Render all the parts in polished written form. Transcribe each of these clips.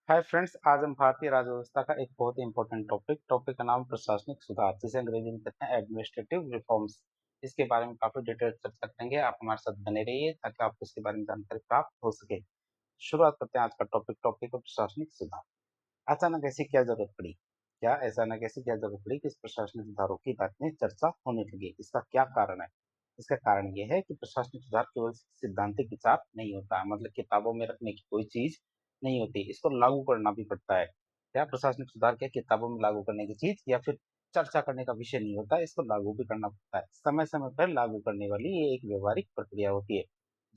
Hi friends, आज हम भारतीय राज्य व्यवस्था का एक बहुत ही इंपॉर्टेंट टॉपिक का नाम प्रशासनिक सुधार, जिसे अंग्रेजी में कहते हैं एडमिनिस्ट्रेटिव रिफॉर्म्स। इसके बारे में काफी डिटेल चर्चा करेंगे। आप हमारे साथ बने रहिए ताकि आपको इसके बारे में जानकारी प्राप्त हो सके। शुरुआत करते हैं आज का टॉपिक है प्रशासनिक सुधार। अचानक ऐसी क्या जरूरत पड़ी? क्या अचानक ऐसी क्या जरूरत पड़ी कि इस प्रशासनिक सुधारों की बात में चर्चा होने लगी? इसका क्या कारण है? इसका कारण ये है कि प्रशासनिक सुधार केवल सिद्धांतिक विचार नहीं होता, मतलब किताबों में रखने की कोई चीज नहीं होती, इसको लागू करना भी पड़ता है। क्या प्रशासनिक सुधार क्या किताबों में लागू करने की चीज या फिर चर्चा करने का विषय नहीं होता, इसको लागू भी करना पड़ता है। समय समय पर लागू करने वाली ये एक व्यवहारिक प्रक्रिया होती है।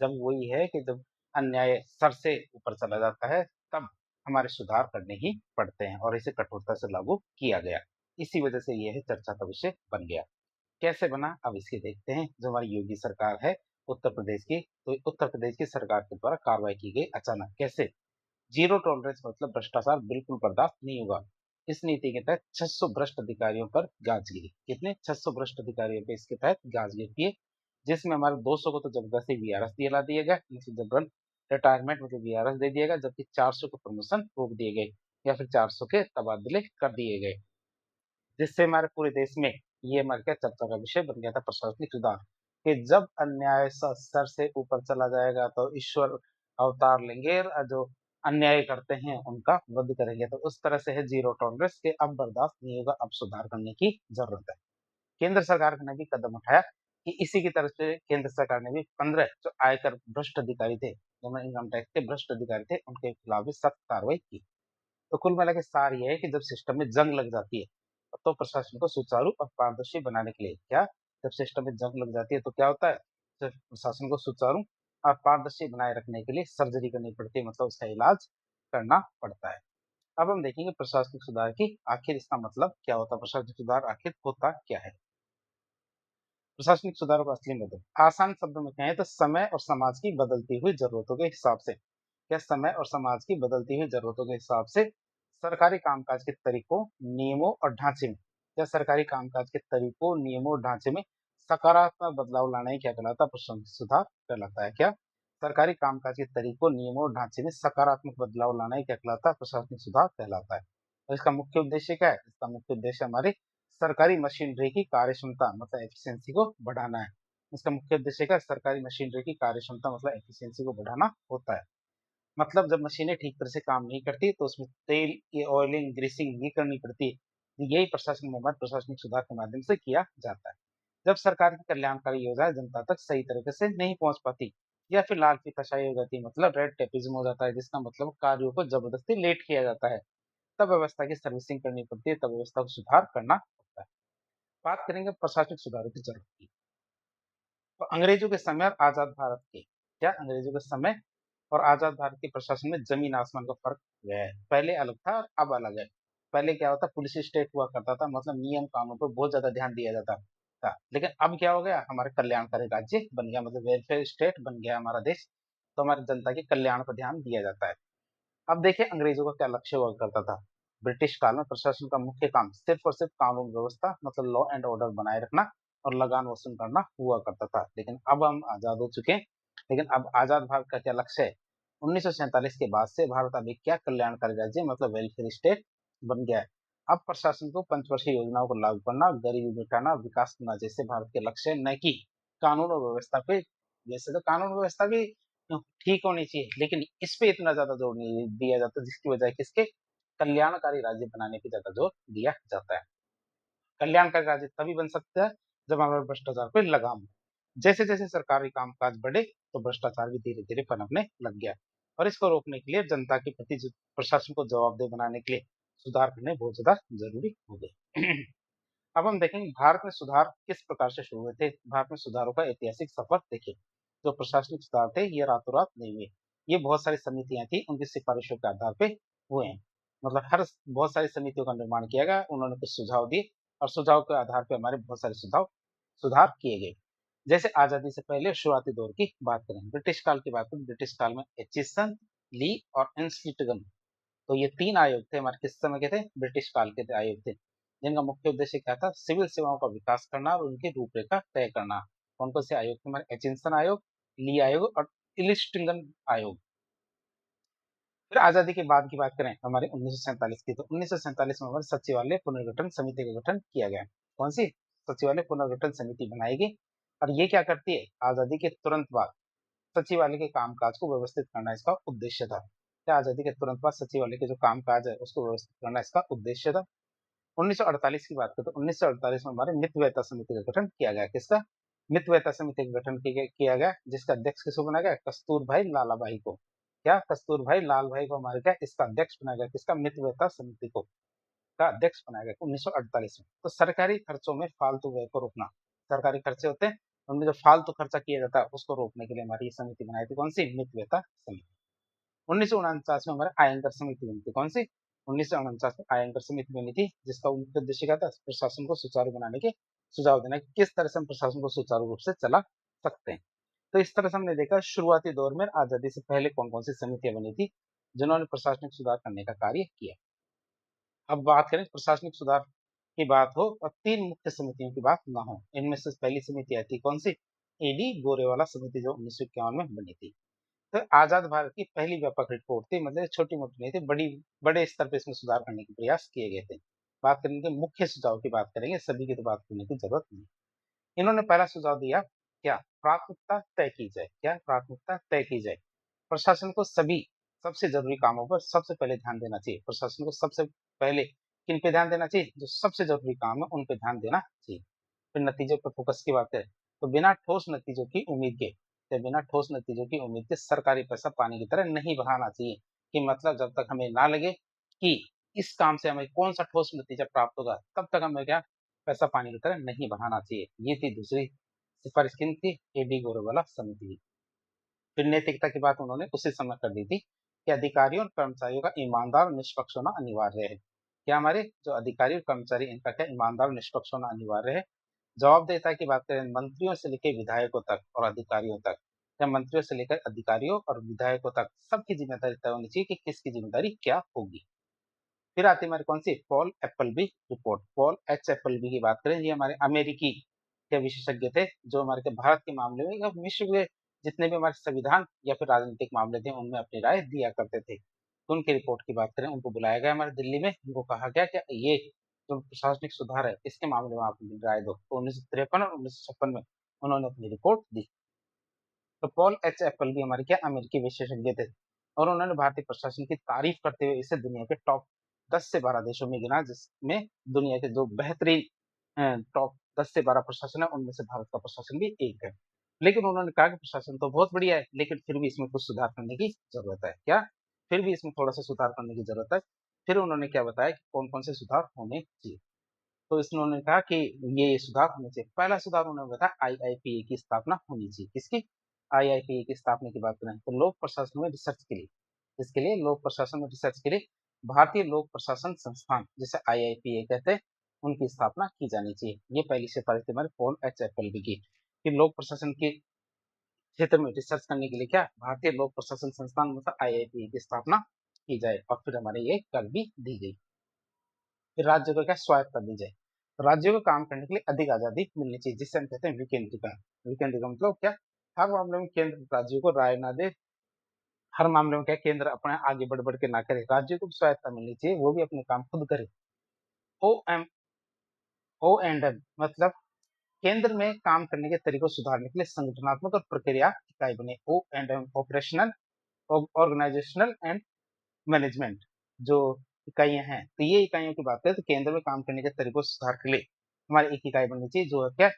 जब वही है कि जब अन्याय सर से ऊपर चला जाता है, तब हमारे सुधार करने ही पड़ते हैं और इसे कठोरता से लागू किया गया। इसी वजह से यह चर्चा का विषय बन गया। कैसे बना, अब इसके देखते हैं। जो हमारी योगी सरकार है उत्तर प्रदेश की, तो उत्तर प्रदेश की सरकार के द्वारा कार्रवाई की गई अचानक। कैसे? जीरो टॉलरेंस, मतलब भ्रष्टाचार बिल्कुल बर्दाश्त नहीं होगा। इस नीति के तहत 600 भ्रष्ट अधिकारियों पर गाज गिरी। कितने? 600 भ्रष्ट अधिकारियों पे इसके तहत गाज गिरती है, जिसमें हमारे 200 को तो जबरदस्ती वीआरएस दिला दिया गया, मतलब जनरल रिटायरमेंट, मतलब वीआरएस दे दिया गया, जबकि 400 को प्रमोशन रोक दिए गए या फिर 400 के तबादले कर दिए गए, जिससे हमारे पूरे देश में ये हमारे क्या चर्चा का विषय बन गया था प्रशासनिक सुधार। कि जब अन्याय सर से ऊपर चला जाएगा तो ईश्वर अवतार लेंगे और जो अन्याय करते हैं उनका वध करेंगे। तो उस तरह से है जीरो टॉलरेंस के, अब बर्दाश्त नहीं होगा, अब सुधार करने की जरूरत है। केंद्र सरकार ने भी कदम उठाया कि इसी की तरफ से केंद्र सरकार ने भी 15 जो आयकर भ्रष्ट अधिकारी थे, जो इनकम टैक्स के भ्रष्ट अधिकारी थे, उनके खिलाफ भी सख्त कार्रवाई की। तो कुल मिला के सार ये है कि जब सिस्टम में जंग लग जाती है तो प्रशासन को सुचारू और पारदर्शी बनाने के लिए क्या, जब सिस्टम में जंग लग जाती है तो क्या होता है, जब प्रशासन को सुचारू और पारदर्शी बनाए रखने के लिए सर्जरी करनी पड़ती है, मतलब उसका इलाज करना पड़ता है। अब हम देखेंगे प्रशासनिक सुधार की आखिर इसका मतलब क्या होता है, प्रशासनिक सुधार आखिर होता क्या है। प्रशासनिक सुधारों का असली मतलब आसान शब्दों में कहें तो समय और समाज की बदलती हुई जरूरतों के हिसाब से, क्या समय और समाज की बदलती हुई जरूरतों के हिसाब से सरकारी कामकाज के तरीकों, नियमों और ढांचे में, क्या सरकारी कामकाज के तरीकों, नियमों और ढांचे में सकारात्मक बदलाव लाना ही क्या कहलाता है, प्रशासनिक सुधार कहलाता है। क्या? सरकारी कामकाज के तरीकों, नियमों और ढांचे में सकारात्मक बदलाव लाना ही क्या कहलाता है, प्रशासनिक सुधार कहलाता है। और इसका मुख्य उद्देश्य क्या है? इसका मुख्य उद्देश्य हमारे सरकारी मशीनरी की कार्यक्षमता, मतलब एफिशिएंसी को बढ़ाना है। इसका मुख्य उद्देश्य क्या है? सरकारी मशीनरी की कार्यक्षमता मतलब एफिशिएंसी को बढ़ाना होता है। मतलब जब मशीनें ठीक तरह से काम नहीं करती तो उसमें तेल की ऑयलिंग, ग्रीसिंग ये करनी पड़ती है। तो यही प्रशासन में प्रशासनिक सुधार के माध्यम से किया जाता है। जब सरकार की कल्याणकारी योजनाएं जनता तक सही तरीके से नहीं पहुंच पाती या फिर लाल फीताशाही हो जाती है, मतलब रेड टेपिज्म हो जाता है, जिसका मतलब कार्यों को जबरदस्ती लेट किया जाता है, तब व्यवस्था की सर्विसिंग करनी पड़ती है, तब व्यवस्था को सुधार करना पड़ता है। बात करेंगे प्रशासनिक सुधारों की जरूरत की। तो अंग्रेजों के समय और आजाद भारत के, क्या अंग्रेजों के समय और आजाद भारत के प्रशासन में जमीन आसमान का फर्क है। पहले अलग था और अब अलग है। पहले क्या होता, पुलिस स्टेट हुआ करता था, मतलब नियम कानून पर बहुत ज्यादा ध्यान दिया जाता था। लेकिन अब क्या हो गया, हमारे कल्याणकारी राज्य बन गया, मतलब वेलफेयर स्टेट बन गया हमारा देश। तो हमारी जनता के कल्याण पर ध्यान दिया जाता है। अब देखिए अंग्रेजों का क्या लक्ष्य हुआ करता था। ब्रिटिश काल में प्रशासन का मुख्य काम सिर्फ और सिर्फ कानून व्यवस्था, मतलब लॉ एंड ऑर्डर बनाए रखना और लगान वसूल करना हुआ करता था। लेकिन अब हम आजाद हो चुके हैं। लेकिन अब आजाद भारत का क्या लक्ष्य है? 1947 के बाद से भारत अभी क्या कल्याणकारी राज्य, मतलब वेलफेयर स्टेट बन गया है। अब प्रशासन को पंचवर्षीय योजनाओं को लागू करना, गरीबी मिटाना, विकास करना जैसे भारत के लक्ष्य है, न कि कानून और व्यवस्था पे। वैसे तो कानून व्यवस्था भी ठीक होनी चाहिए, लेकिन इस पे इतना ज्यादा जोर नहीं दिया जाता, जिसकी वजह किसके, कल्याणकारी राज्य बनाने पे ज्यादा जोर दिया जाता है। कल्याणकारी राज्य तभी बन सकता है जब हमारे भ्रष्टाचार पे लगाम हो। जैसे जैसे सरकारी कामकाज बढ़े तो भ्रष्टाचार भी धीरे धीरे पनपने लग गया, और इसको रोकने के लिए जनता के प्रति प्रशासन को जवाबदेह बनाने के लिए सुधार करने बहुत ज्यादा जरूरी हो गए। अब हम देखेंगे भारत में सुधार किस प्रकार से शुरू हुए थे। भारत में सुधारों का ऐतिहासिक सफर देखिए। जो प्रशासनिक सुधार थे ये रातों रात नहीं हुए, ये बहुत सारी समितियां थी, उनकी सिफारिशों के आधार पे हुए हैं। मतलब हर बहुत सारी समितियों का निर्माण किया गया, उन्होंने कुछ सुझाव दिए और सुझाव के आधार पे हमारे बहुत सारे सुधार किए गए। जैसे आजादी से पहले शुरुआती दौर की बात करें, ब्रिटिश काल की बात करें, ब्रिटिश काल में एचिसन, ली और इंस्टीट्यूगन, तो ये 3 आयोग थे हमारे, किस समय के थे, ब्रिटिश काल के आयोग थे, जिनका मुख्य उद्देश्य क्या था, सिविल सेवाओं का विकास करना और उनकी रूपरेखा तय करना। कौन कौन से आयोग थे हमारे, एचिंसन आयोग, ली आयोग और इलिस्टिंगन आयोग। फिर आजादी के बाद की बात करें हमारे 1947 की, तो 1947 में हमारे सचिवालय पुनर्गठन समिति का गठन किया गया। कौन सी? सचिवालय पुनर्गठन समिति बनाई गई। और ये क्या करती है? आजादी के तुरंत बाद सचिवालय के कामकाज को व्यवस्थित करना इसका उद्देश्य था। क्या? आजादी के तुरंत बाद सचिवालय के जो कामकाज है उसको व्यवस्थित करना इसका उद्देश्य था। 1948 की बात करें तो 1948 में हमारे मितव्ययिता समिति का गठन किया गया। किसका? मितव्ययिता समिति का गठन किया गया, जिसका अध्यक्ष किसको बनाया गया? कस्तूरभाई लालाभाई को। क्या? कस्तूरभाई लाल भाई को हमारे क्या इसका अध्यक्ष बनाया गया? किसका? मितव्ययिता समिति को का अध्यक्ष बनाया गया 1948 में। तो सरकारी खर्चों में फालतू व्यय को रोकना, सरकारी खर्चे होते हैं उनमें जो फालतू खर्चा किया जाता है उसको रोकने के लिए हमारी ये समिति बनाई थी। कौन सी? मितव्ययिता समिति। 1949 में हमारे आयंकर समिति बनी थी। कौन सी? 1949 में आयंकर समिति बनी थी, जिसका मुख्य उद्देश्य क्या था? प्रशासन को सुचारू बनाने के सुझाव देना कि किस तरह से हम प्रशासन को सुचारू रूप से चला सकते हैं। तो इस तरह से हमने देखा शुरुआती दौर में आजादी से पहले कौन कौन सी समितियां बनी थी जिन्होंने प्रशासनिक सुधार करने का कार्य किया। अब बात करें प्रशासनिक सुधार की बात हो और तीन मुख्य समितियों की बात ना हो, इनमें से पहली समिति आती कौन सी? एडी गोरेवाला समिति, जो 1951 में बनी थी। तो आजाद भारत की पहली व्यापक रिपोर्ट थी, मतलब छोटी मोटी नहीं थी, बड़े स्तर पे इसमें सुधार करने के प्रयास किए गए थे। बात करेंगे मुख्य सुझाव की बात करेंगे, सभी की तो बात करने की जरूरत नहीं। इन्होंने पहला सुझाव दिया, क्या? प्राथमिकता तय की जाए। क्या? प्राथमिकता तय की जाए। प्रशासन को सभी सबसे जरूरी कामों पर सबसे पहले ध्यान देना चाहिए। प्रशासन को सबसे पहले किन पे ध्यान देना चाहिए? जो सबसे जरूरी काम है उन पे ध्यान देना चाहिए। फिर नतीजों पर फोकस की बात करें तो बिना ठोस नतीजों की उम्मीद के, या बिना ठोस नतीजों की उम्मीद के सरकारी पैसा पानी की तरह नहीं बहाना चाहिए। कि मतलब जब तक हमें ना लगे कि इस काम से हमें कौन सा ठोस नतीजा प्राप्त होगा, तब तक हमें क्या पैसा पानी की तरह नहीं बहाना चाहिए। ये थी दूसरी सिफारिश किन की? एडी गोरेवाला समिति की। फिर नैतिकता की बात उन्होंने उसी समय कर दी थी कि अधिकारियों और कर्मचारियों का ईमानदार और निष्पक्ष होना अनिवार्य है। क्या? हमारे जो अधिकारी और कर्मचारी इनका क्या ईमानदार और निष्पक्ष होना अनिवार्य है। जवाबदेहिता की बात करें मंत्रियों से लेकर विधायकों तक और अधिकारियों तक, या मंत्रियों से लेकर अधिकारियों और विधायकों तक सबकी जिम्मेदारी तय होनी चाहिए कि किसकी जिम्मेदारी क्या होगी। फिर आती है हमारी कौन सी? Paul Appleby report. Paul H Appleby की बात करें, ये हमारे अमेरिकी के विशेषज्ञ थे, जो हमारे के भारत के मामले में या विश्व के जितने भी हमारे संविधान या फिर राजनीतिक मामले थे उनमें अपनी राय दिया करते थे। तो उनकी रिपोर्ट की बात करें, उनको बुलाया गया हमारे दिल्ली में, उनको कहा गया कि ये जो प्रशासनिक सुधार है इसके मामले में आप अपनी राय दो। तो 1953 और 1956 में उन्होंने अपनी रिपोर्ट दी। तो पॉल एच एप्पल भी हमारे क्या अमेरिकी विशेषज्ञ थे, और उन्होंने भारतीय प्रशासन की तारीफ करते हुए इसे दुनिया के टॉप 10 से 12 देशों में गिना, जिसमें दुनिया के जो बेहतरीन टॉप 10 से 12 प्रशासन है उनमें से भारत का प्रशासन भी एक है। लेकिन उन्होंने कहा कि प्रशासन तो बहुत बढ़िया है, लेकिन फिर भी इसमें कुछ सुधार करने की जरूरत है। क्या? फिर भी इसमें थोड़ा सा सुधार करने की जरूरत है। फिर उन्होंने क्या बताया कि कौन कौन से सुधार होने चाहिए। तो इसमें उन्होंने कहा कि ये सुधार होने चाहिए। पहला सुधार उन्होंने बताया आईआईपीए की स्थापना होनी चाहिए। किसकी? आईआईपीए की स्थापना की बात करें तो लोक प्रशासन में रिसर्च के लिए, इसके लिए लोक प्रशासन में रिसर्च के लिए भारतीय लोक प्रशासन संस्थान, जिसे आईआईपीए कहते हैं, उनकी स्थापना की जानी चाहिए। ये पहली सिफारिश थी हमारे पॉल एच एप्पलबी की, कि लोक प्रशासन के क्षेत्र में रिसर्च करने के लिए क्या भारतीय लोक प्रशासन संस्थान मतलब आईआईपीए की स्थापना की जाए। और फिर हमारे ये कर भी दी गई। फिर राज्य को क्या स्वायत्तता दी जाए। तो राज्यों को काम करने के लिए अधिक आजादी मिलनी चाहिए, जिससे हम कहते हैं विकेंद्रीकरण। विकेंद्रीकरण मतलब क्या? हर मामले में केंद्र राज्यों को राय ना दे, हर मामले में क्या केंद्र अपने आगे बढ़ बढ़ के ना करे, राज्यों को भी स्वायत्तता मिलनी चाहिए, वो भी अपने काम खुद करे। O M O and M मतलब केंद्र में काम करने के तरीकों को सुधारने के लिए संगठनात्मक और प्रक्रिया इकाई बने। O and M operational organisational and management जो इकाइयां हैं, तो ये इकाइयों की बात करें तो केंद्र में काम करने के तरीकों से सुधार के लिए हमारी एक इकाई बननी चाहिए, जो है क्या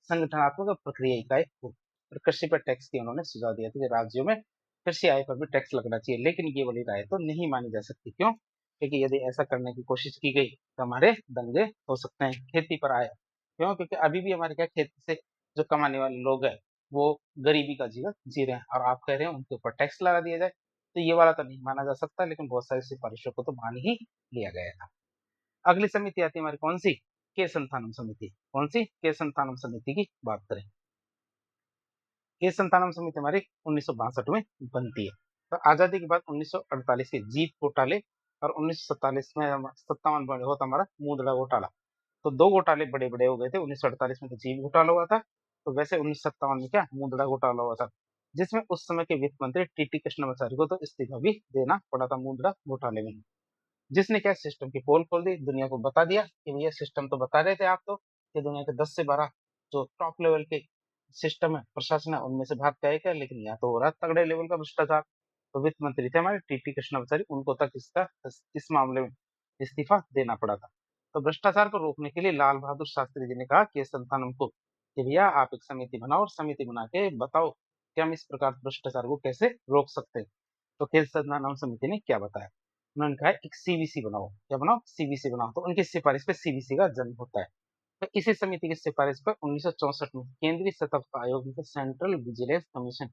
संगठनात्मक और प्रक्रिया इकाई हो। और कृषि पर टैक्स की उन्होंने सुझाव दिया था कि राज्यों में कृषि आय पर भी टैक्स लगना चाहिए। लेकिन ये वाली राय तो नहीं मानी जा सकती। क्यों? क्योंकि यदि ऐसा करने की कोशिश की गई तो हमारे दंगे हो सकते हैं खेती पर आए। क्यों? क्योंकि अभी भी हमारे क्या खेती से जो कमाने वाले लोग हैं वो गरीबी का जीवन जी रहे हैं, और आप कह रहे हैं उनके ऊपर टैक्स लगा दिया जाए, तो ये वाला तो नहीं माना जा सकता। लेकिन बहुत सारी सिफारिशों को तो मान ही लिया गया था। अगली समिति आती है हमारी कौन सी? के संतानम समिति। कौन सी? के संतानम समिति की बात करें, के संतानम समिति हमारी 1962 में बनती है। तो आजादी के बाद 1948 के जीप घोटाले और 1947 में 57 में होता हमारा मुद्रा घोटाला। तो दो घोटाले बड़े बड़े हो गए थे। 1948 में तो जीप घोटाला हुआ था, तो वैसे 1957 में क्या मुद्रा घोटाला हुआ था। जिसमें उस समय के वित्त मंत्री टीटी कृष्णमाचारी को तो इस्तीफा भी देना पड़ा था मुद्रा घोटाले में। जिसने क्या सिस्टम की पोल खोल दी, दुनिया को बता दिया कि भैया सिस्टम तो बता रहे थे आप तो कि दुनिया के 10 से 12 जो टॉप लेवल के सिस्टम है, प्रशासन है, उनमें से भारत का एक है, लेकिन यहाँ तो हो रहा है तगड़े लेवल का भ्रष्टाचार। तो वित्त मंत्री थे हमारे टीटी कृष्णमाचारी, उनको तक इस मामले में इस्तीफा देना पड़ा था। तो भ्रष्टाचार को रोकने के लिए लाल बहादुर शास्त्री जी ने कहा कि संतानम को कि भैया आप एक समिति बनाओ और समिति बना के बताओ कि हम इस प्रकार भ्रष्टाचार को कैसे रोक सकते हैं। तो खेल संतानम समिति ने क्या बताया, उन्होंने कहा एक सीवीसी बनाओ। क्या बनाओ? सीवीसी बनाओ। तो उनकी सिफारिश पे सीवीसी का जन्म होता है। तो इसी समिति की सिफारिश पर 1964 में केंद्रीय सतर्कता आयोग मतलब सेंट्रल विजिलेंस कमीशन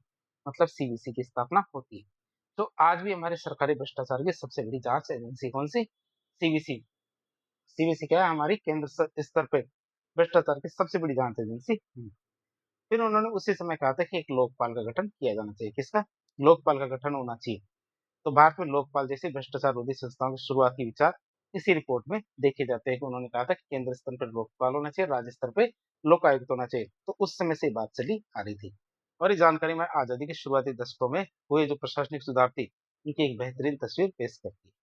मतलब सीवीसी की स्थापना होती है। तो आज भी हमारे सरकारी भ्रष्टाचार की सबसे बड़ी जांच एजेंसी कौन सी? सीवीसी। सीवीसी क्या है? हमारी केंद्र स्तर पे भ्रष्टाचार की सबसे बड़ी जांच एजेंसी। फिर उन्होंने उसी समय कहा था कि एक लोकपाल का गठन किया जाना चाहिए। किसका? लोकपाल का गठन होना चाहिए। तो भारत में लोकपाल जैसी भ्रष्टाचार रोधी संस्थाओं के शुरुआती विचार इसी रिपोर्ट में देखे जाते हैं कि उन्होंने कहा था कि केंद्र स्तर पर लोकपाल होना चाहिए, राज्य स्तर पे लोकायुक्त होना चाहिए। तो उस समय से ये बात चली आ रही थी। और इस जानकारी में आजादी के शुरुआती दशकों में हुए जो प्रशासनिक सुधार थी, उनकी एक बेहतरीन तस्वीर पेश करती है।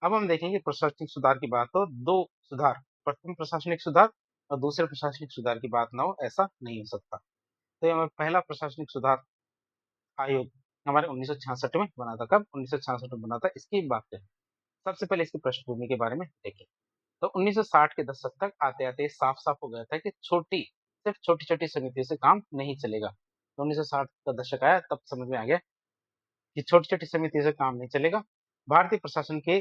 अब हम देखेंगे प्रशासनिक सुधार की बात हो, दो सुधार, प्रथम प्रशासनिक सुधार और दूसरे प्रशासनिक सुधार की बात ना हो, ऐसा नहीं हो सकता। तो ये हमारा पहला प्रशासनिक सुधार आयोग हमारे 1966 में बना था। कब? 1966 में बना था। इसकी बात करें, सबसे पहले इसकी पृष्ठभूमि के बारे में देखें। तो 1960 के दशक तक आते-आते साफ-साफ हो गया था कि सिर्फ छोटी-छोटी समितियों से काम नहीं चलेगा। तो 1960 का दशक आया, तब समझ में आ गया कि छोटी-छोटी समितियों से काम नहीं चलेगा। भारतीय प्रशासन के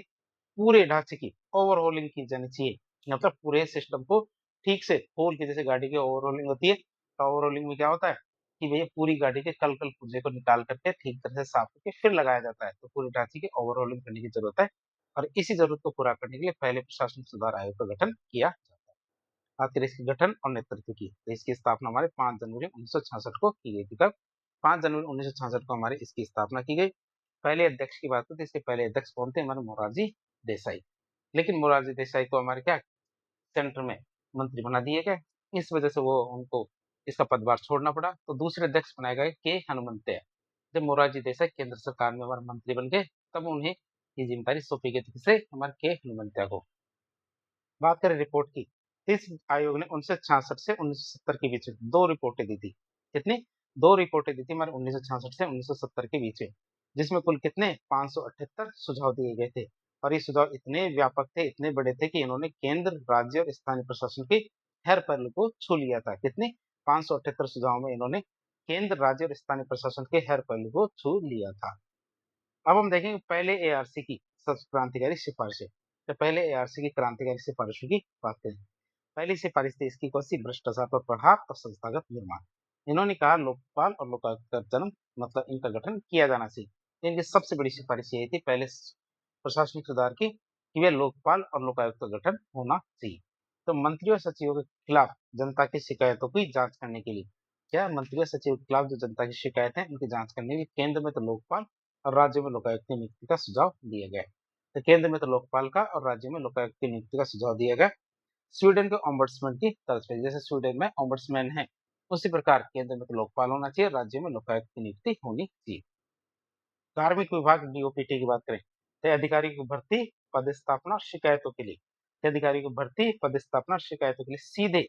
पूरे ढांचे की ओवरहॉलिंग की जानी चाहिए। मतलब पूरे सिस्टम को ठीक से खोल के, जैसे गाड़ी की ओवरहॉलिंग होती है, तो ओवरहॉलिंग में क्या होता है कि भैया पूरी गाड़ी के कल-कल पुर्जे को निकाल करके ठीक तरह से साफ करके फिर लगाया जाता है। तो पूरे ढांचे की ओवरहॉलिंग करने की जरूरत है और इसी जरूरत को पूरा करने के लिए पहले प्रशासनिक सुधार आयोग का गठन किया जाता है। बात करें इसके गठन और नेतृत्व की, तो इसकी स्थापना हमारे 5 जनवरी 1966 को की गई थी। कब? 5 जनवरी 1966 को हमारे इसकी स्थापना की गई। पहले अध्यक्ष की बात करें तो इसके पहले अध्यक्ष कौन थे? हमारे मोरारजी देसाई। लेकिन मोरारजी देसाई को हमारे क्या सेंटर में मंत्री बना दिए गए। इस वजह से वो उनको इसका पदभार छोड़ना पड़ा। तो दूसरे अध्यक्ष बनाए गए के हनुमंतैया। जब मोरारजी देसाई केंद्र सरकार में हमारे मंत्री बन गए, तब उन्हें ये जिम्मेदारी सौंपी गई थी। किसे? हमारे के हनुमंतैया को। बात करें रिपोर्ट की, तो इस आयोग ने 1966 से 1970 के बीच में 2 रिपोर्टें दी थी। कितनी? 2 रिपोर्टें दी थी हमारे 1966 से 1970 के बीच में, जिसमें कुल कितने 578 सुझाव दिए गए थे। और ये सुझाव इतने व्यापक थे, इतने बड़े थे कि इन्होंने केंद्र, राज्य और स्थानीय प्रशासन के हर पहलू को छू लिया था। कितने? 578 सुझावों में इन्होंने केंद्र, राज्य और स्थानीय प्रशासन के हर पहलू को छू लिया था। अब हम देखेंगे पहले एआरसी की सबसे क्रांतिकारी सिफारिशें। तो पहले एआरसी की क्रांतिकारी सिफारिशों की बात करें। पहली सिफारिश थी इसकी कौन सी? भ्रष्टाचार पर प्रहार और संस्थागत निर्माण। इन्होंने कहा लोकपाल और लोकायुक्त का जन्म मतलब इनका गठन किया जाना चाहिए। इनकी सबसे बड़ी सिफारिश यही थी पहले प्रशासनिक सुधार की कि वे लोकपाल और लोकायुक्त का गठन होना चाहिए। तो मंत्रियों और सचिवों के खिलाफ जनता की शिकायतों की जांच करने के लिए क्या मंत्रियों सचिव के खिलाफ जो जनता की शिकायत है उनकी जांच करने के लिए केंद्र में तो लोकपाल और राज्य में लोकायुक्त की नियुक्ति का सुझाव दिया गया। तो केंद्र में तो लोकपाल का और राज्य में लोकायुक्त की नियुक्ति का सुझाव दिया गया। स्वीडन के ओम्बड्समैन की तर्ज पे, जैसे स्वीडन में ओम्बड्समैन है, उसी प्रकार केंद्र में तो लोकपाल होना चाहिए, राज्य में लोकायुक्त की नियुक्ति होनी चाहिए। कार्मिक विभाग डीओपीटी की बात करें, तो अधिकारी की भर्ती, पदस्थापना और शिकायतों के लिए, तो अधिकारी की भर्ती, पदस्थापना और शिकायतों के लिए सीधे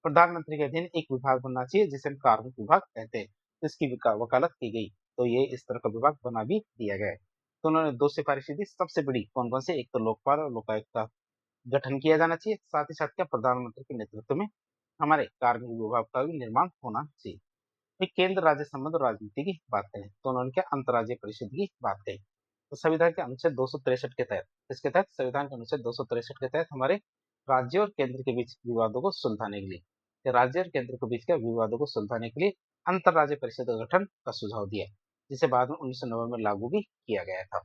प्रधानमंत्री के अधीन एक विभाग बनना चाहिए जिसे हम कार्मिक विभाग कहते हैं। तो इसकी वकालत की गई, तो ये इस तरह का विभाग बना भी दिया गया है। तो उन्होंने 2 सिफारिशें दी, सबसे बड़ी कौन-कौन से? एक तो लोकपाल और लोकायुक्त का गठन किया जाना चाहिए, साथ ही साथ क्या प्रधानमंत्री के नेतृत्व में हमारे कार्मिक विभाग का भी निर्माण होना चाहिए। फिर केंद्र राज्य संबंध और राजनीति की बात करें तो उन्होंने क्या अंतर्राज्यीय परिषद की बात कही। तो संविधान के अनुच्छेद 263 के तहत, इसके तहत संविधान के अनुच्छेद 263 के तहत हमारे राज्य और केंद्र के बीच विवादों को सुलझाने के लिए, या राज्य और केंद्र के बीच के विवादों को सुलझाने के लिए अंतर्राज्यीय परिषद का गठन का सुझाव दिया, जिसे बाद में 1990 में लागू भी किया गया था।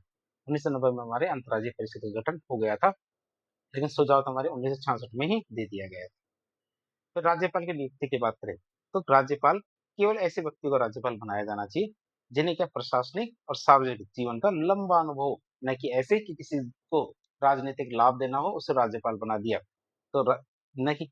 1990 में हमारे अंतर्राज्यीय परिषद का गठन हो गया था, लेकिन सुझाव तो हमारे 1966 में ही दे दिया गया था। तो राज्यपाल की नियुक्ति की बात करें तो राज्यपाल केवल ऐसे व्यक्ति को राज्यपाल बनाया जाना चाहिए जिन्हें क्या प्रशासनिक और सार्वजनिक जीवन का लंबा अनुभव हो, न कि ऐसे कि किसी को राजनीतिक लाभ देना हो उसे राज्यपाल बना दिया। तो न कि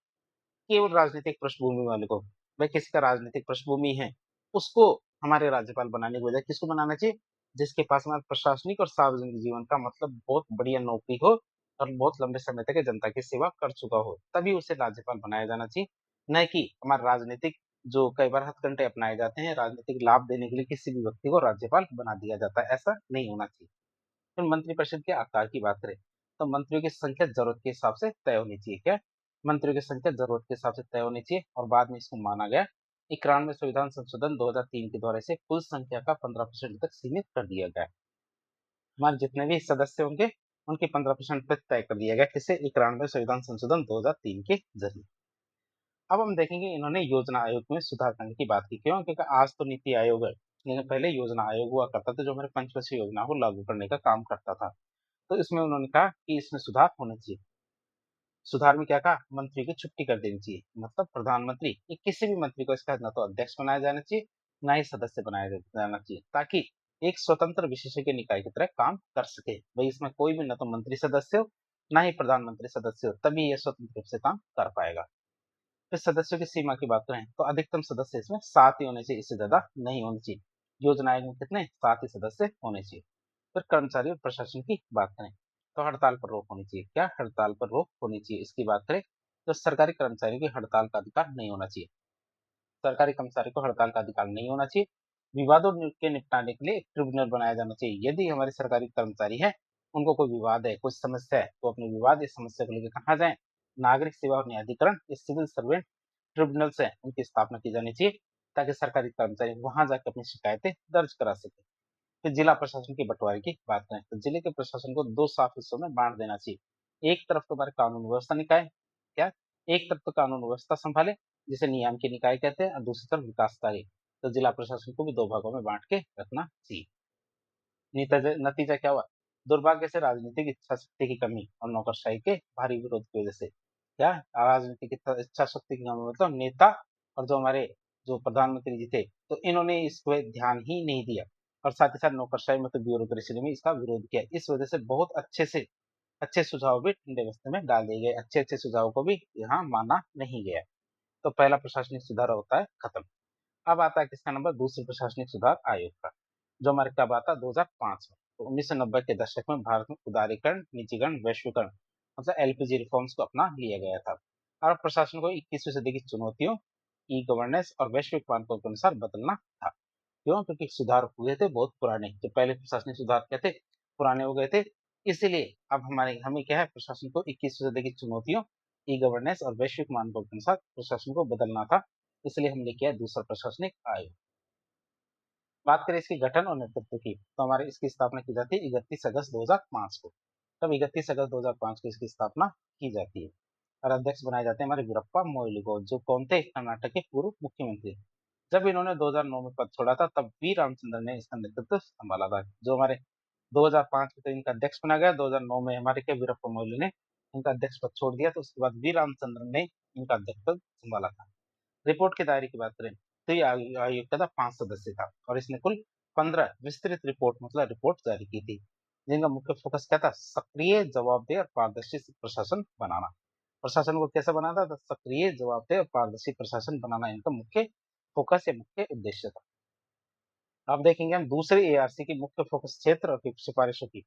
केवल राजनीतिक पृष्ठभूमि वाले को, भाई किसी का राजनीतिक पृष्ठभूमि है उसको हमारे राज्यपाल बनाने की वजह किसको बनाना चाहिए? जिसके पास हमारा प्रशासनिक और सार्वजनिक जीवन का मतलब बहुत बढ़िया नौकरी हो और बहुत लंबे समय तक ये जनता की सेवा कर चुका हो, तभी उसे राज्यपाल बनाया जाना चाहिए। न कि हमारे राजनीतिक जो कई बार हथकंडे अपनाए जाते हैं, राजनीतिक लाभ देने के लिए किसी भी व्यक्ति को राज्यपाल बना दिया जाता है, ऐसा नहीं होना चाहिए। फिर मंत्रिपरिषद के आकार की बात करें, तो मंत्रियों की संख्या जरूरत के हिसाब से तय होनी चाहिए। क्या? मंत्रियों की संख्या जरूरत के हिसाब से तय होनी चाहिए और बाद में इसको माना गया 91 संविधान संशोधन 2003 के द्वारा इसे कुल संख्या का 15% तक सीमित कर दिया गया। हमारे जितने भी सदस्य होंगे उनके 15% तक तय कर दिया गया किसे? 91 संविधान संशोधन 2003 के जरिए। अब हम देखेंगे इन्होंने योजना आयोग में सुधार करने की बात की। क्यों? क्योंकि आज तो नीति आयोग है, लेकिन पहले योजना आयोग हुआ करता था जो हमारे पंचवर्षीय योजना को लागू करने का काम करता था। तो इसमें उन्होंने कहा कि इसमें सुधार होने चाहिए। सुधार में क्या कहा? मंत्री की छुट्टी कर देनी चाहिए। मतलब प्रधानमंत्री ये किसी भी मंत्री को इसका न तो अध्यक्ष बनाया जाना चाहिए, ना ही सदस्य बनाया जाना चाहिए, ताकि एक स्वतंत्र विशेषज्ञ निकाय की तरह काम कर सके। भाई इसमें कोई भी न तो मंत्री सदस्य हो, ना ही प्रधानमंत्री सदस्य हो, तभी ये स्वतंत्र रूप से काम कर पाएगा। फिर सदस्यों की सीमा की बात करें तो अधिकतम सदस्य इसमें 7 ही होने चाहिए, इससे ज्यादा नहीं होने चाहिए। योजना आयोग में कितने? 7 ही सदस्य होने चाहिए। फिर कर्मचारी और प्रशासन की बात करें तो हड़ताल पर रोक होनी चाहिए। क्या? हड़ताल पर रोक होनी चाहिए। इसकी बात करें तो सरकारी कर्मचारियों की हड़ताल का अधिकार नहीं होना चाहिए। सरकारी कर्मचारी को हड़ताल का अधिकार नहीं होना चाहिए। विवादों के निपटाने के लिए एक ट्रिब्यूनल बनाया जाना चाहिए। यदि हमारे सरकारी कर्मचारी हैं, उनको कोई विवाद है, कुछ समस्या है, तो अपने विवाद या समस्या को लेकर कहाँ जाएं? नागरिक सेवा और न्यायाधिकरण या सिविल सर्वेंट ट्रिब्यूनल्स हैं, उनकी स्थापना की जानी चाहिए, ताकि सरकारी कर्मचारी वहां जाकर अपनी शिकायतें दर्ज करा सके। फिर जिला प्रशासन के बंटवारे की बात करें तो जिले के प्रशासन को 2 साफ हिस्सों में बांट देना चाहिए। एक तरफ तो हमारे कानून व्यवस्था निकाय, क्या? एक तरफ तो कानून व्यवस्था संभाले, जिसे नियामक निकाय कहते हैं, और दूसरी तरफ विकास कार्य। तो जिला प्रशासन को भी 2 भागों में बांट के रखना चाहिए। नतीजा क्या हुआ? दुर्भाग्य से राजनीतिक इच्छा शक्ति की कमी और नौकरशाही के भारी विरोध की वजह से, क्या? राजनीतिक इच्छा शक्ति की कमी मतलब नेता और जो हमारे जो प्रधानमंत्री जी थे, तो इन्होंने इस पे ध्यान ही नहीं दिया और साथ ही साथ नौकरशाही मतलब ब्यूरोक्रेसी ने भी इसका विरोध किया। इस वजह से बहुत अच्छे सुझाव भी ठंडे बस्ते में डाल दिए गए। अच्छे सुझाव को भी यहाँ माना नहीं गया। तो पहला प्रशासनिक सुधार होता है खत्म। अब आता है किसका नंबर? दूसरे प्रशासनिक सुधार आयोग का, जो हमारे कब आता है? 2005 में। तो 1990 के दशक में भारत में उदारीकरण, निजीकरण, वैश्वीकरण मतलब एलपीजी रिफॉर्म्स को अपना लिया गया था और प्रशासन को 21वीं सदी की चुनौतियों, ई गवर्नेंस और वैश्विक मानकों के अनुसार बदलना था। क्यों? क्योंकि सुधार हुए थे बहुत पुराने, जो पहले प्रशासनिक सुधार क्या थे? पुराने हो गए थे। इसीलिए अब हमें क्या है? प्रशासन को 21वीं सदी की चुनौतियों, ई गवर्नेंस और वैश्विक मानकों के अनुसार प्रशासन को बदलना था। इसलिए हमने किया दूसरा प्रशासनिक आयोग। बात करें इसके गठन और नेतृत्व की, तो हमारे इसकी स्थापना की जाती है 31 अगस्त 2005 को। तब 31 अगस्त 2005 को इसकी स्थापना की जाती है और अध्यक्ष बनाए जाते हैं हमारे वीरप्पा मोइली को, जो कौन थे? कर्नाटक के पूर्व मुख्यमंत्री। जब इन्होंने 2009 में पद छोड़ा था, तब वी रामचंद्रन ने इसका नेतृत्व संभाला था। जो हमारे 2005 में तो इनका अध्यक्ष बना गया, 2009 में हमारे के वीरप्पा मोइली ने इनका अध्यक्ष पद छोड़ दिया, तो उसके बाद वी रामचंद्रन ने इनका अध्यक्ष पद संभाला था। रिपोर्ट के दायरे की बात करें तो ये आयोग का था 5 सदस्य था और इसने कुल 15 विस्तृत रिपोर्ट मतलब रिपोर्ट जारी की थी, जिनका मुख्य फोकस क्या था? सक्रिय, जवाबदेह और पारदर्शी प्रशासन बनाना। प्रशासन को कैसा बनाना था? सक्रिय, जवाबदेह और पारदर्शी प्रशासन बनाना इनका मुख्य फोकस या मुख्य उद्देश्य था। अब देखेंगे हम दूसरे एआरसी की मुख्य फोकस क्षेत्र और सिफारिशों की।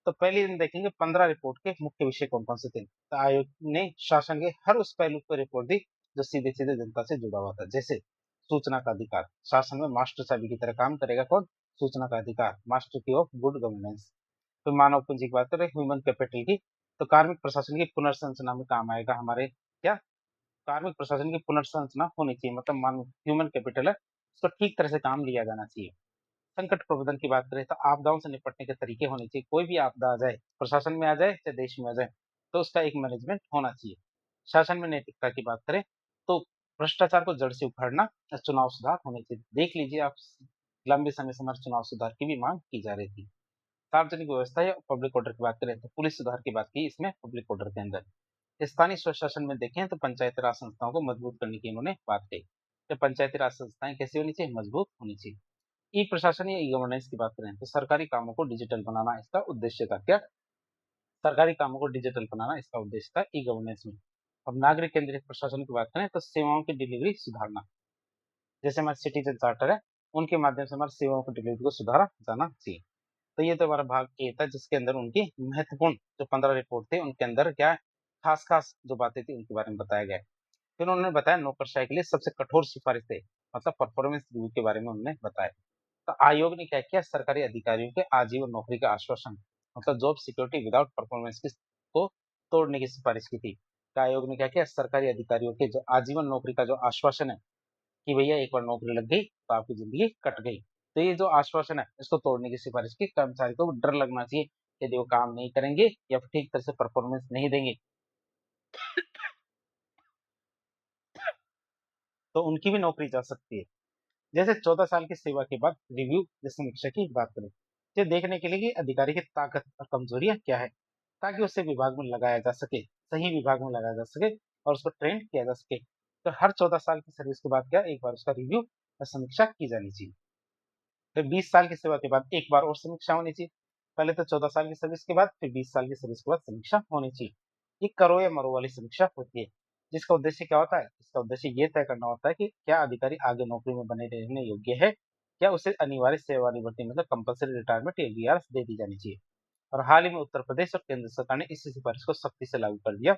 तो पहले दिन देखेंगे 15 रिपोर्ट के मुख्य विषय कौन कौन से थे। तो आयोग ने शासन के हर उस पहलू पर रिपोर्ट दी जो सीधे सीधे जनता से जुड़ा हुआ था। जैसे सूचना का अधिकार, शासन में मास्टर चाबी की तरह काम करेगा कौन? सूचना का अधिकार, मास्टर की ऑफ गुड गवर्नेंस। तो मानव पूंजी की बात करें, ह्यूमन कैपिटल की, तो कार्मिक प्रशासन की पुनर्संरचना में काम आएगा हमारे, क्या? कार्मिक प्रशासन की पुनर्संरचना होनी चाहिए, मतलब मानव ह्यूमन कैपिटल है, उसको ठीक तरह से काम लिया जाना चाहिए। संकट प्रबंधन की बात करें तो आपदाओं से निपटने के तरीके होने चाहिए। कोई भी आपदा आ जाए, प्रशासन में आ जाए चाहे देश में आ जाए, तो उसका एक मैनेजमेंट होना चाहिए। शासन में नैतिकता की बात करें तो भ्रष्टाचार को जड़ से उखाड़ना और चुनाव सुधार होने चाहिए। देख लीजिए आप, लंबे समय से हमारे चुनाव सुधार की भी मांग की जा रही थी। सार्वजनिक व्यवस्था या पब्लिक ऑर्डर की बात करें तो पुलिस सुधार की बात की इसमें पब्लिक ऑर्डर के अंदर। स्थानीय स्वशासन में देखें तो पंचायती राज संस्थाओं को मजबूत करने की इन्होंने बात कही। तो पंचायती राज संस्थाएं कैसी होनी चाहिए? मजबूत होनी चाहिए। ई प्रशासन या ई गवर्नेंस की बात करें तो सरकारी कामों को डिजिटल बनाना इसका उद्देश्य था। क्या? सरकारी कामों को डिजिटल बनाना इसका उद्देश्य था ई गवर्नेंस में। अब नागरिक केंद्रित प्रशासन की बात करें तो सेवाओं की डिलीवरी सुधारना। जैसे हमारे सिटीजन चार्टर है, उनके माध्यम से हमारी सेवाओं की डिलीवरी को सुधारा जाना चाहिए। तो ये तो हमारा भाग ए था, जिसके अंदर उनकी महत्वपूर्ण जो 15 रिपोर्ट थे, उनके अंदर क्या खास-खास जो बातें थी, उनके बारे में बताया गया है। फिर उन्होंने बताया नौकरशाही के लिए सबसे कठोर सिफारिशें, मतलब परफॉर्मेंस रिव्यू के बारे में उन्होंने बताया। तो आयोग ने क्या किया, सरकारी अधिकारियों के आजीवन नौकरी का आश्वासन, मतलब जॉब सिक्योरिटी विदाउट परफॉर्मेंस को तोड़ने की सिफारिश की थी। तो आयोग ने क्या किया, सरकारी अधिकारियों के जो आजीवन नौकरी का जो आश्वासन है कि भैया एक बार नौकरी लग गई तो आपकी जिंदगी कट गई, तो ये जो आश्वासन है इसको तोड़ने की सिफारिश की। कर्मचारी को डर लगना चाहिए, यदि वो काम नहीं करेंगे या फिर ठीक तरह से परफॉर्मेंस नहीं देंगे तो उनकी भी नौकरी जा सकती है। जैसे 14 साल की सेवा के बाद रिव्यू या समीक्षा की बात करें, ये देखने के लिए कि अधिकारी की ताकत और कमजोरियां क्या है, ताकि उसे विभाग में लगाया जा सके, सही विभाग में लगाया जा सके और उसको ट्रेन किया जा सके। तो हर 14 साल की सर्विस के बाद क्या एक बार उसका रिव्यू या समीक्षा की जानी चाहिए। फिर 20 साल की सेवा के बाद एक बार और समीक्षा होनी चाहिए। पहले तो 14 साल की सर्विस के बाद, फिर 20 साल की सर्विस के बाद समीक्षा होनी चाहिए। ये करो या मरो वाली समीक्षा होती है, जिसका उद्देश्य क्या होता है, इसका उद्देश्य ये तय करना होता है कि क्या अधिकारी आगे नौकरी में बने रहने योग्य है, या उसे अनिवार्य सेवानिवृत्ति मतलब कंपल्सरी रिटायरमेंट या वीआरएस दे दी जानी चाहिए। और हाल ही में उत्तर प्रदेश और केंद्र सरकार ने इस सिफारिश को सख्ती से लागू कर दिया,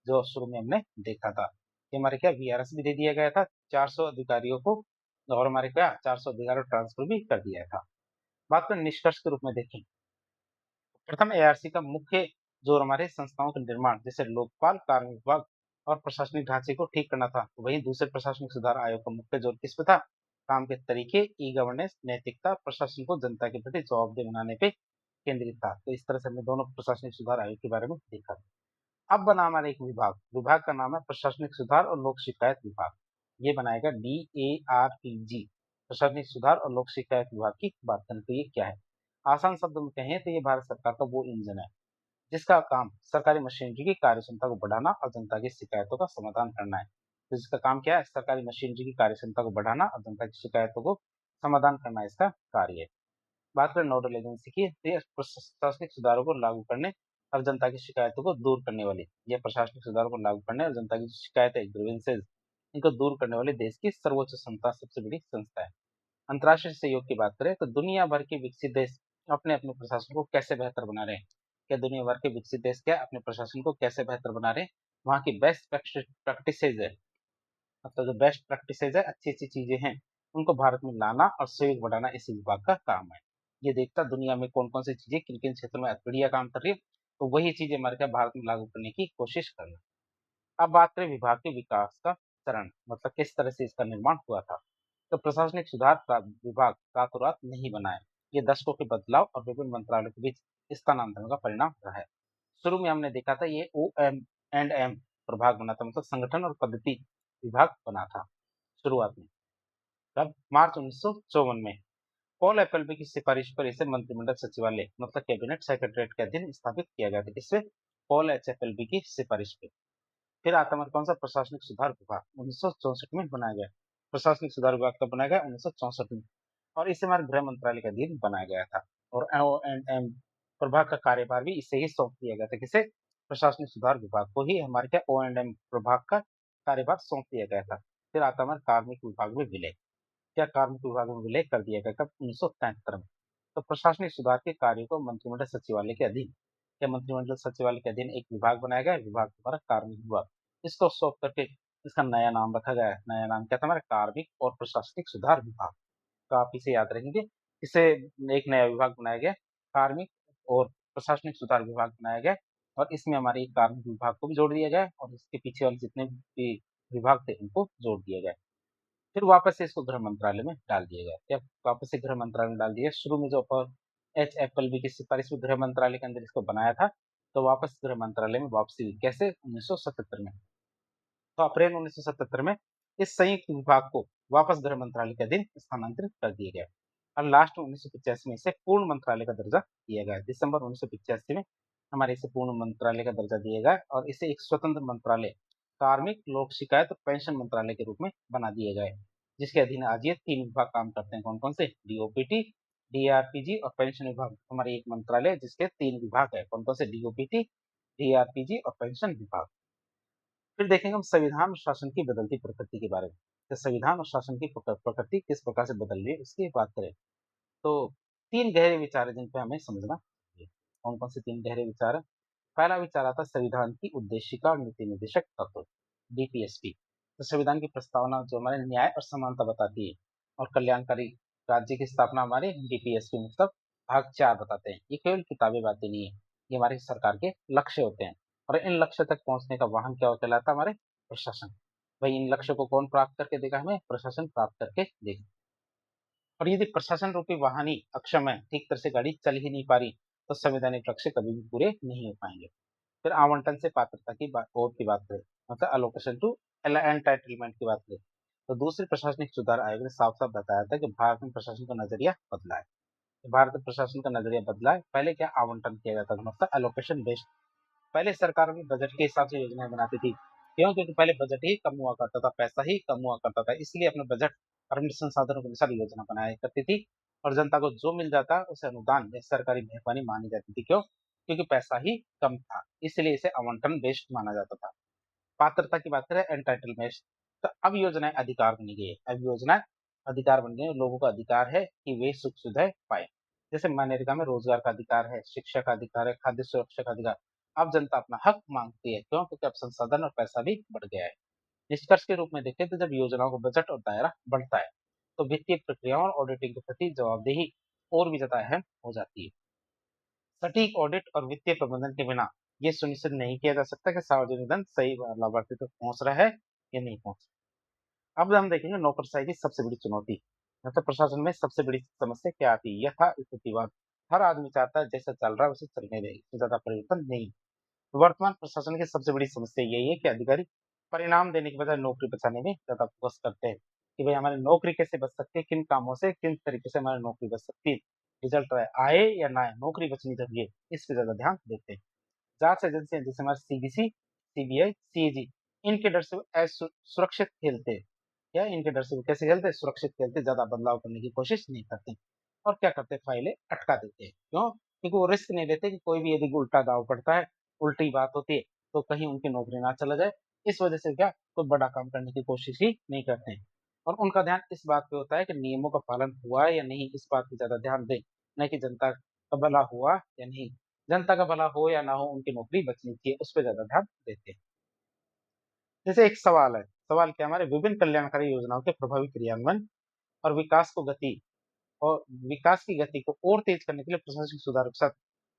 जो शुरू में हमने देखा था कि हमारे क्या वीआरएस भी दे दिया गया था 400 अधिकारियों को, और हमारे क्या 400 अधिकारियों को ट्रांसफर भी कर दिया था। बात को निष्कर्ष के रूप में देखें, प्रथम एआरसी का मुख्य जो हमारे संस्थाओं के निर्माण, जैसे लोकपाल, कार्मिक विभाग और प्रशासनिक ढांचे को ठीक करना था, वहीं दूसरे प्रशासनिक सुधार आयोग का मुख्य जोर किस पे था, काम के तरीके, ई गवर्नेंस, नैतिकता, प्रशासन को जनता के प्रति जवाबदेह बनाने पे केंद्रित था। तो इस तरह से हमने दोनों प्रशासनिक सुधार आयोग के बारे में देखा। अब बना हमारा एक विभाग, विभाग का नाम है प्रशासनिक सुधार और लोक शिकायत विभाग। ये बनाएगा DARPG, प्रशासनिक सुधार और लोक शिकायत विभाग की बात करें तो ये क्या है, आसान शब्दों में कहें तो ये भारत सरकार का वो इंजन है जिसका काम सरकारी मशीनरी की कार्य क्षमता को बढ़ाना और जनता की शिकायतों का समाधान करना है। तो इसका काम क्या है, सरकारी मशीनरी की कार्य क्षमता को बढ़ाना और जनता की शिकायतों को समाधान करना इसका कार्य है। बात करें नोडल एजेंसी की, तो ये प्रशासनिक सुधारों को लागू करने और जनता की शिकायतों को दूर करने वाली, यह प्रशासनिक सुधारों को लागू करने और जनता की शिकायतें ग्रीवेंसेज इनको दूर करने वाली देश की सर्वोच्च संस्था, सबसे बड़ी संस्था है। अंतर्राष्ट्रीय सहयोग की बात करें तो दुनिया भर के विकसित देश अपने अपने प्रशासन को कैसे बेहतर बना रहे हैं, क्या दुनिया भर के विकसित देश क्या अपने प्रशासन को कैसे बेहतर बना रहे हैं, वहाँ की बेस्ट प्रैक्टिसेज है, मतलब जो बेस्ट प्रैक्टिसेज है, अच्छी अच्छी चीजें हैं, उनको भारत में लाना और सहयोग बढ़ाना इस विभाग का काम है। ये देखता दुनिया में कौन कौन सी चीजें किन किन क्षेत्रों में बढ़िया काम कर रही है, तो वही चीजें हमारे क्या भारत में लागू करने की कोशिश करना। अब बात करें विभाग के विकास का चरण, मतलब किस तरह से इसका निर्माण हुआ था। तो प्रशासनिक सुधार विभाग रातों रात नहीं बना है, ये दशकों के बदलाव और विभिन्न मंत्रालयों के बीच स्थानांतरण का परिणाम रहा है। शुरू में हमने देखा था ये O&M प्रभाग बना था, मतलब संगठन और पद्धति विभाग बना था शुरुआत में। तब मार्च 1954 में पॉल एप्पलबी की सिफारिश पर इसे मंत्रिमंडल सचिवालय मतलब कैबिनेट सेक्रेटरीट के अधीन स्थापित किया गया था, किससे, पॉल एच एप्पलबी की सिफारिश पे। फिर आता हमारा कौन सा, प्रशासनिक सुधार विभाग 1964 में बनाया गया। प्रशासनिक सुधार विभाग कब बनाया गया, 1964 में, और इसे हमारे गृह मंत्रालय के अधीन बनाया गया था। और O&M प्रभाग का कार्यभार भी इसे ही सौंप दिया गया था, किसे, प्रशासनिक सुधार विभाग को ही हमारे क्या O&M प्रभाग का कार्यभार सौंप दिया गया था। फिर आता हमारे कार्मिक विभाग में विलय, क्या कार्मिक विभाग में विलय कर दिया गया कब, 1973 में। तो प्रशासनिक सुधार के कार्य को मंत्रिमंडल सचिवालय के अधीन, या मंत्रिमंडल सचिवालय के अधीन एक विभाग बनाया गया, विभाग द्वारा कार्मिक विभाग, इसको सौंप करके इसका नया नाम रखा गया है। नया नाम क्या था हमारा, कार्मिक और प्रशासनिक सुधार विभाग। तो आप इसे याद रखेंगे, इसे एक नया विभाग बनाया गया, कार्मिक और प्रशासनिक सुधार विभाग बनाया गया, और इसमें हमारे एक कार्मिक विभाग को भी जोड़ दिया गया और इसके पीछे वाले जितने भी विभाग थे उनको जोड़ दिया गया। फिर वापस से इसको गृह मंत्रालय में डाल दिया गया। जब वापस से गृह मंत्रालय में डाल दिया, शुरू में जो एच एप्पलबी की सिफारिश में गृह मंत्रालय के अंदर इसको बनाया था, तो वापस गृह मंत्रालय में वापसी हुई, कैसे, 1977 में। तो अप्रैल 1977 में इस संयुक्त विभाग को वापस गृह मंत्रालय के अधीन स्थानांतरित कर दिया गया, और लास्ट में 1985 में इसे पूर्ण मंत्रालय का दर्जा दिया गया। दिसंबर 1985 में हमारे इसे पूर्ण मंत्रालय का दर्जा दिया गया और इसे एक स्वतंत्र मंत्रालय, कार्मिक, लोक शिकायत और पेंशन मंत्रालय के रूप में बना दिया गया है, जिसके अधीन आज ये 3 विभाग काम करते हैं। कौन कौन से, DOPT, DRPG और पेंशन विभाग, हमारे एक मंत्रालय है जिसके 3 विभाग है। कौन कौन से, DOPT, DRPG और पेंशन विभाग। फिर देखेंगे हम संविधान और शासन की बदलती प्रकृति के बारे में। कि संविधान और शासन की प्रकृति किस प्रकार से बदल रही है, उसकी बात करें तो 3 गहरे विचार हैं जिन पे हमें समझना चाहिए। कौन-कौन से 3 गहरे विचार हैं? पहला विचार आता है संविधान की उद्देशिका और नीति निर्देशक तत्व, डीपीएसपी। तो संविधान की प्रस्तावना जो हमारे न्याय और समानता बताती है और कल्याणकारी राज्य की स्थापना हमारे डीपीएसपी मतलब भाग 4 बताते हैं। ये केवल किताबी बातें नहीं है, ये हमारी सरकार के लक्ष्य होते हैं और इन लक्ष्य तक पहुँचने का वाहन क्या कहलाता है हमारे प्रशासन। भाई इन लक्ष्यों को कौन प्राप्त करके देगा हमें? प्रशासन प्राप्त करके देगा। और यदि प्रशासन रूपी वाहन ही अक्षम है, ठीक तरह से गाड़ी चल ही नहीं पा रही, तो संवैधानिक लक्ष्य कभी भी पूरे नहीं हो पाएँगे। फिर आवंटन से पात्रता की बात करें, मतलब अलोकेशन टू एंटाइटलमेंट की बात करें, तो दूसरे प्रशासनिक सुधार आयोग ने साफ-साफ बताया था कि भारत में प्रशासन का नजरिया बदला है। भारत में प्रशासन का नजरिया बदला है, पहले क्या आवंटन किया जाता था मतलब एलोकेशन बेस्ड। पहले सरकार भी बजट के हिसाब से योजनाएं बनाती थी। क्यों? क्योंकि पहले बजट ही कम हुआ करता था, पैसा ही कम हुआ करता था, इसलिए अपने बजट और अन्य संसाधनों के अनुसार योजना बनाया करती थी और जनता को जो मिल जाता उसे अनुदान या सरकारी मेहरबानी मानी जाती थी। क्यों? क्योंकि पैसा ही कम था, इसलिए इसे आवंटन बेस्ड माना जाता था। पात्रता की बात करें एंटाइटलमेंट, तो अब योजनाएं अधिकार बन गई है। अब योजना अधिकार बन गई है, लोगों का अधिकार है कि वे सुख सुविधाएं पाए। जैसे मनरेगा में रोजगार का अधिकार है, शिक्षा का अधिकार है, खाद्य सुरक्षा का अधिकार। अब जनता अपना हक मांगती है। क्यों? क्योंकि अब संसाधन और पैसा भी बढ़ गया है। निष्कर्ष के रूप में देखें तो जब योजनाओं का बजट और दायरा बढ़ता है तो वित्तीय प्रक्रियाओं और ऑडिटिंग के प्रति जवाबदेही और भी ज्यादा अहम हो जाती है। सटीक ऑडिट और वित्तीय प्रबंधन के बिना ये सुनिश्चित नहीं किया जा सकता कि सार्वजनिक धन सही लाभार्थी तक पहुंच रहा है या नहीं पहुंच रहा। अब हम देखेंगे नौकरशाही की सबसे बड़ी चुनौती, मतलब प्रशासन में सबसे बड़ी समस्या क्या आती है। यथा स्थितिवाद, हर आदमी चाहता है जैसा चल रहा है वैसे चलने दे, इसमें ज्यादा परिवर्तन नहीं। वर्तमान प्रशासन की सबसे बड़ी समस्या यही है कि अधिकारी परिणाम देने की बजाय नौकरी बचाने में ज्यादा फोकस करते हैं कि भाई हमारी नौकरी कैसे बच सकती है, किन कामों से किन तरीके से हमारी नौकरी बच सकती है। रिजल्ट आए या ना आए, नौकरी बचनी चाहिए, इस पे ज्यादा ध्यान देते हैं। जांच एजेंसियां जैसे हमारे सीबीसी, सीबीआई, सीएजी, इनके डर से वो सुरक्षित खेलते हैं। क्या इनके डर से वो कैसे खेलते हैं? सुरक्षित खेलते, ज्यादा बदलाव करने की कोशिश नहीं करते और क्या करते हैं? फाइलें अटका देते हैं। क्यों? क्योंकि वो रिस्क नहीं लेते कि कोई भी यदि उल्टा दाव पड़ता है, उल्टी बात होती है, तो कहीं उनकी नौकरी ना चला जाए। इस वजह से क्या कोई बड़ा काम करने की कोशिश ही नहीं करते हैं और उनका ध्यान इस बात पे होता है कि नियमों का पालन हुआ है या नहीं, इस बात पे ज्यादा ध्यान दें, न कि जनता का भला हुआ या नहीं। जनता का भला हो या ना हो, उनकी नौकरी बचनी चाहिए, उस पे ज्यादा ध्यान देते हैं। जैसे एक सवाल है, सवाल क्या, हमारे विभिन्न कल्याणकारी योजनाओं के प्रभावी क्रियान्वयन और विकास की गति को और तेज करने के लिए प्रशासनिक सुधार के साथ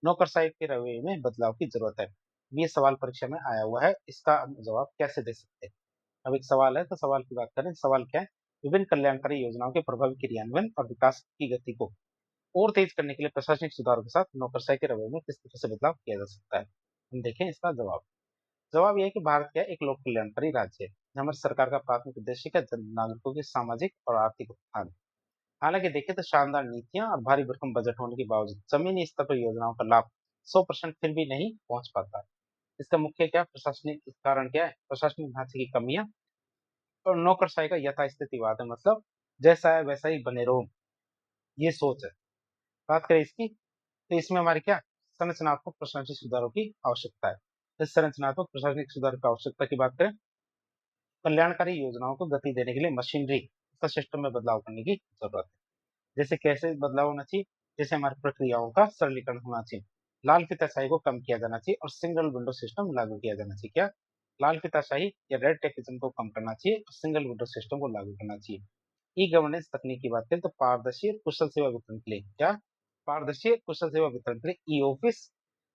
नौकरशाही के रवैये में बदलाव की जरूरत है। ये सवाल परीक्षा में आया हुआ है, इसका हम जवाब कैसे दे सकते हैं? अब एक सवाल है तो सवाल की बात करें, सवाल क्या है? विभिन्न कल्याणकारी योजनाओं के प्रभावी क्रियान्वयन और विकास की गति को और तेज करने के लिए प्रशासनिक सुधारों के साथ नौकरशाही के रवैये में किस तरह से बदलाव किया जा सकता है? हम देखें इसका जवाब। जवाब यह है कि भारत क्या है? एक लोक कल्याणकारी राज्य है। हमारी सरकार का प्राथमिक उद्देश्य क्या है? नागरिकों के सामाजिक और आर्थिक उत्थान। हालांकि देखें तो शानदार नीतियां और भारी भरकम बजट होने के बावजूद जमीनी स्तर पर योजनाओं का लाभ 100% फिर भी नहीं पहुंच पाता। इसका मुख्य क्या प्रशासनिक कारण क्या है? प्रशासनिक ढांचे की कमियां और नौकरशाही का यथास्थितिवाद है, मतलब जैसा है वैसा ही बने रहो, ये सोच है। बात करें इसकी तो इसमें हमारी क्या संरचनात्मक प्रशासनिक सुधारों की आवश्यकता है। इस संरचनात्मक प्रशासनिक सुधार की आवश्यकता की बात करें, कल्याणकारी योजनाओं को गति देने के लिए मशीनरी का सिस्टम में बदलाव करने की जरूरत है। जैसे कैसे बदलाव होना चाहिए? जैसे हमारी प्रक्रियाओं का सरलीकरण होना चाहिए, लाल फीताशाही को कम किया जाना चाहिए और सिंगल विंडो सिस्टम लागू किया जाना चाहिए। क्या? लाल फीताशाही या रेड टेपिज्म को कम करना चाहिए और सिंगल विंडो सिस्टम को लागू करना चाहिए। ई गवर्नेंस तकनीक की बात करें तो पारदर्शी और कुशल सेवा वितरण के लिए क्या? पारदर्शी और कुशल सेवा वितरण के लिए ई ऑफिस,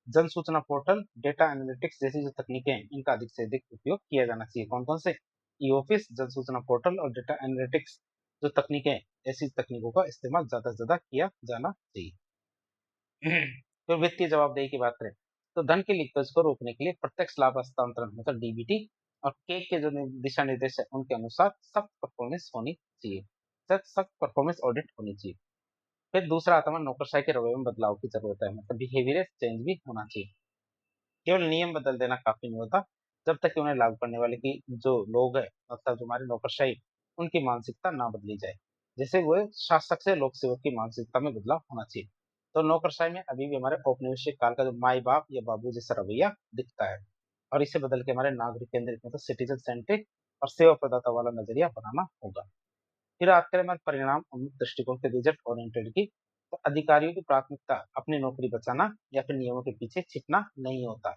जन सूचना पोर्टल, डेटा एनालिटिक्स जैसी जो तकनीकें हैं, इनका अधिक से अधिक उपयोग किया जाना चाहिए। कौन कौन से? ई ऑफिस, जन सूचना पोर्टल और डेटा एनालिटिक्स जो तकनीकें हैं, ऐसी तकनीकों का इस्तेमाल ज्यादा से ज्यादा किया जाना चाहिए। तो वित्तीय जवाबदेही की बात करें तो धन के लीकेज को रोकने के लिए प्रत्यक्ष लाभ हस्तांतरण मतलब डीबीटी और केक के जो दिशा निर्देश है उनके अनुसार सख्त परफॉर्मेंस होनी चाहिए, सख्त सख्त परफॉर्मेंस ऑडिट होनी चाहिए। फिर दूसरा आता है नौकरशाही के रवैये में बदलाव की जरूरत है, मतलब बिहेवियर चेंज भी होना चाहिए। केवल नियम बदल देना काफी नहीं होता, जब तक कि उन्हें लागू करने वाले की जो लोग है, मतलब जो हमारे नौकरशाही, उनकी मानसिकता ना बदली जाए। जैसे वो शासक से लोक सेवक की मानसिकता में बदलाव होना चाहिए। तो नौकरशाही में अभी भी हमारे औपनिवेशिक काल का जो माई बाप या बाबू जैसा रवैया दिखता है और इसे बदल के हमारे नागरिक केंद्रित मतलब सिटीजन सेंट्रिक और सेवा प्रदाता वाला नजरिया बनाना होगा। फिर बात करें हमारे परिणाम उन्मुख दृष्टिकोण के रिजल्ट ओरिएंटेड की, तो अधिकारियों की प्राथमिकता अपनी नौकरी बचाना या फिर नियमों के पीछे छिपना नहीं होता।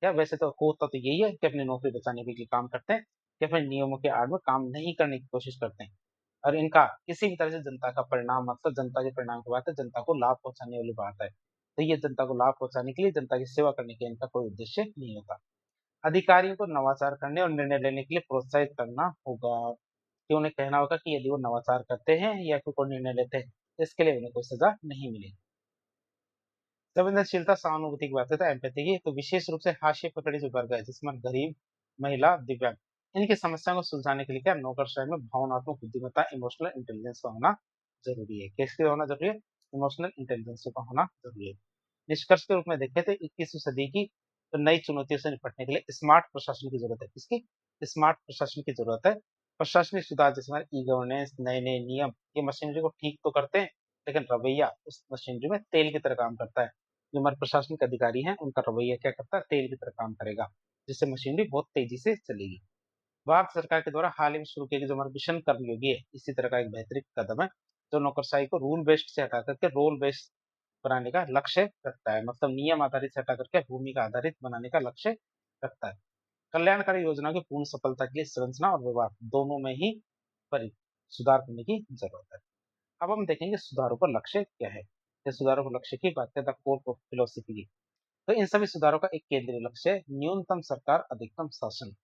या वैसे तो होता तो यही है कि अपनी नौकरी बचाने के लिए काम करते हैं या फिर नियमों के आड़ में काम नहीं करने की कोशिश करते हैं। और इनका किसी भी तरह से जनता का परिणाम मतलब जनता के परिणाम की बात है, जनता को लाभ पहुंचाने वाली बात है। तो ये जनता को लाभ पहुंचाने के लिए जनता की सेवा करने के इनका कोई उद्देश्य नहीं होता। अधिकारियों को नवाचार करने और निर्णय लेने के लिए प्रोत्साहित करना होगा, कि उन्हें कहना होगा कि यदि वो नवाचार करते हैं या फिर कोई निर्णय लेते हैं, तो इसके लिए उन्हें कोई सजा नहीं मिलेगी। संवेदनशीलता सहानुभूति की बात है तो एम्पैथी की, तो विशेष रूप से हाशिए पकड़े जो वर्ग है जिसमें गरीब, महिला, दिव्यांग, इनकी समस्याओं को सुलझाने के लिए क्या नौकरशाही में भावनात्मक बुद्धिमत्ता इमोशनल इंटेलिजेंस का होना जरूरी है। किसके होना जरूरी है? इमोशनल इंटेलिजेंस का होना जरूरी है। निष्कर्ष के रूप में देखें तो 21वीं सदी की तो नई चुनौतियों से निपटने के लिए स्मार्ट प्रशासन की जरूरत है। किसकी? स्मार्ट प्रशासन की जरूरत है। प्रशासनिक सुधार जैसे हमारे ई गवर्नेंस, नए नए नियम, ये मशीनरी को ठीक तो करते हैं, लेकिन रवैया उस मशीनरी में तेल की तरह काम करता है। जो हमारे प्रशासनिक अधिकारी हैं उनका रवैया क्या करता है? तेल की तरह काम करेगा, जिससे मशीनरी बहुत तेजी से चलेगी। भारत सरकार के द्वारा हाल ही में शुरू किया गया जो हमारा मिशन कर्मयोगी है, इसी तरह का एक बेहतरीन कदम है, जो नौकरशाही को रूल बेस्ड से हटा करके रोल बेस्ड बनाने का लक्ष्य रखता है। मतलब नियम आधारित से हटा करके भूमिका आधारित बनाने का लक्ष्य रखता है। कल्याणकारी योजना की पूर्ण सफलता के लिए संरचना और व्यवहार दोनों में ही परि सुधार करने की जरूरत है। अब हम देखेंगे सुधारों का लक्ष्य क्या है। ये सुधारों के लक्ष्य की बात करें कोर फिलोसफी की, तो इन सभी सुधारों का एक केंद्रीय लक्ष्य है न्यूनतम सरकार अधिकतम शासन,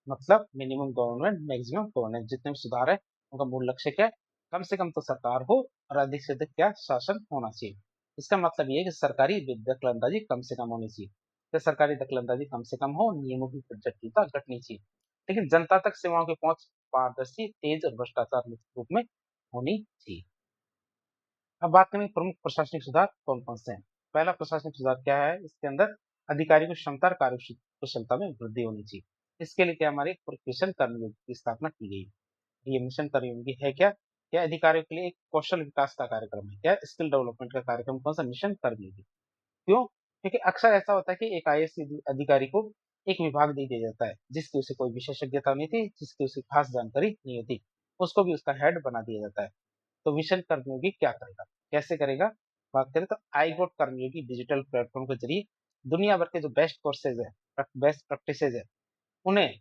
मतलब मिनिमम गवर्नमेंट मैक्सिमम गवर्नेंस। जितने भी सुधार है उनका मूल लक्ष्य क्या है? कम से कम तो सरकार हो और अधिक से अधिक क्या शासन होना चाहिए। इसका मतलब ये है कि सरकारी दखलंदाजी कम से कम होनी चाहिए। तो सरकारी दखलंदाजी कम से कम हो, नियमों की जटिलता घटनी चाहिए, लेकिन जनता तक सेवाओं की पहुंच पारदर्शी, तेज और भ्रष्टाचार मुक्त रूप में होनी चाहिए। अब बात करें प्रमुख प्रशासनिक सुधार कौन कौन से हैं। पहला प्रशासनिक सुधार क्या है? इसके अंदर अधिकारी की क्षमता और कार्य कुशलता में वृद्धि होनी चाहिए। इसके लिए क्या हमारे मिशन कर्मयोगी की स्थापना की गई है। ये मिशन कर्मयोगी है क्या? क्या अधिकारियों के लिए एक कौशल विकास का कार्यक्रम है, क्या स्किल डेवलपमेंट का कार्यक्रम, कौन सा? मिशन कर्मयोगी। क्यों? क्योंकि अक्सर ऐसा होता है कि एक आईएएस अधिकारी को एक विभाग दे दिया जाता है जिसकी उसे कोई विशेषज्ञता नहीं थी, जिसकी उसे खास जानकारी नहीं होती, उसको भी उसका हेड बना दिया जाता है। तो मिशन कर्मयोगी क्या करेगा, कैसे करेगा? बात करें तो आईगोट कर्मयोगी डिजिटल प्लेटफॉर्म के जरिए दुनिया भर के जो बेस्ट कोर्सेज है, बेस्ट प्रैक्टिसेज है, उन्हें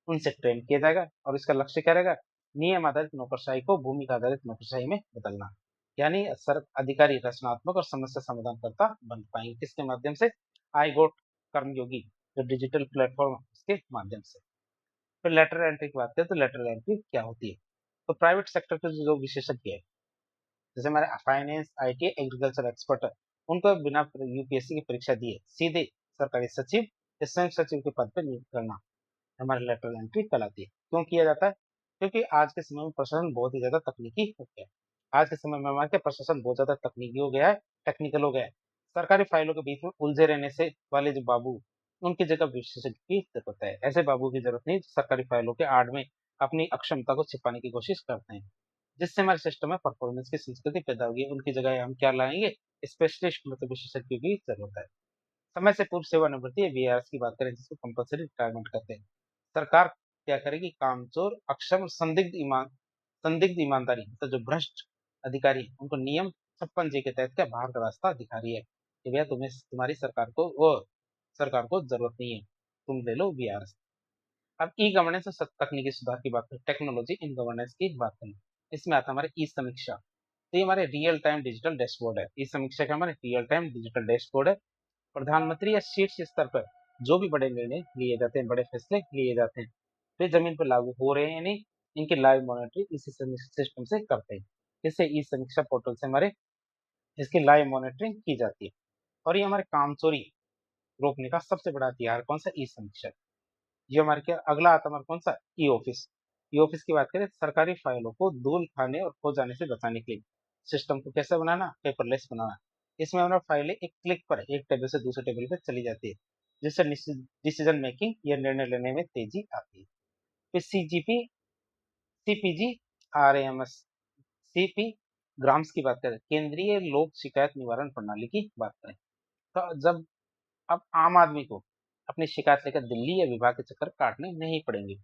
उनसे ट्रेन किया जाएगा। और इसका लक्ष्य क्या रहेगा? नियम आधारित नौकरशाही को भूमिका आधारित नौकरशाही में बदलना। यानी सर अधिकारी रचनात्मक और समस्या समाधानकर्ता बन पाएंगे। किसके माध्यम से? आईगोट कर्मयोगी जो डिजिटल प्लेटफॉर्म है उसके माध्यम से। फिर लेटरल एंट्री की बात करें तो लेटरल एंट्री क्या होती है? तो प्राइवेट सेक्टर के जो विशेषज्ञ है, जैसे हमारे फाइनेंस, आईटी, एग्रीकल्चर एक्सपर्ट है, उनको बिना यूपीएससी की परीक्षा दिए सीधे सरकारी सचिव या स्वयं सचिव के पद पर नियुक्त करना हमारे लेटरल एंट्री कहलाती है। क्यों किया जाता है? क्योंकि आज के समय में प्रशासन बहुत ही ज्यादा तकनीकी हो गया है। आज के समय में हमारे क्या प्रशासन बहुत ज्यादा तकनीकी हो गया है, टेक्निकल हो गया है। सरकारी फाइलों के बीच में उलझे रहने से वाले जो बाबू, उनकी जगह विशेषज्ञ की जरूरत है। ऐसे बाबू की जरूरत नहीं जो सरकारी फाइलों के आड़ में अपनी अक्षमता को छिपाने की कोशिश करते हैं, जिससे हमारे सिस्टम में परफॉर्मेंस की संस्कृति पैदा होगी। उनकी जगह हम क्या लाएंगे? स्पेशलिस्ट मतलब विशेषज्ञ की जरूरत है। समय से पूर्व सेवानिवृत्ति वीआरएस की बात करें जिसको कंपलसरी रिटायरमेंट कहते हैं। सरकार क्या करेगी? कामचोर, अक्षम, संदिग्ध ईमानदारी मतलब जो भ्रष्ट अधिकारी हैं, उनको नियम 56 के तहत क्या बाहर का रास्ता दिखा रही है कि भैया तुम्हें तुम्हारी सरकार को जरूरत नहीं है, तुम ले लो वीआरएस। अब ई गवर्नेंस और तकनीकी सुधार की बात करें, टेक्नोलॉजी इन गवर्नेंस की बात करें, इसमें आता है हमारे ई समीक्षा। तो ये हमारे रियल टाइम डिजिटल डैशबोर्ड है। ई समीक्षा का हमारे रियल टाइम डिजिटल डैशबोर्ड है। प्रधानमंत्री या शीर्ष स्तर पर जो भी बड़े निर्णय लिए जाते हैं, बड़े फैसले लिए जाते हैं, वे जमीन पर लागू हो रहे हैं या नहीं, इनकी लाइव मॉनिटरिंग इसी सिस्टम से करते हैं। इससे ई समीक्षा पोर्टल से हमारे इसकी लाइव मॉनिटरिंग की जाती है। और ये हमारे काम चोरी रोकने का सबसे बड़ा हथियार कौन सा? ई समीक्षा। ये हमारे क्या अगला आता है हमारा कौन सा? E office. ई ऑफिस की बात करें तो सरकारी फाइलों को धूल खाने और खो जाने से बचाने के लिए सिस्टम को कैसे बनाना? पेपरलेस बनाना। इसमें हमारा फाइलें एक क्लिक पर एक टेबल से दूसरे टेबल पर चली जाती है, जिससे डिसीजन मेकिंग या निर्णय लेने में तेजी आती है। फिर सीजीपी, सीपीजी, आरएमएस, सीपी ग्राम्स की बात करें, केंद्रीय लोक शिकायत निवारण प्रणाली की बात करें, तो जब अब आम आदमी को अपनी शिकायत लेकर दिल्ली या विभाग के चक्कर काटने नहीं पड़ेंगे।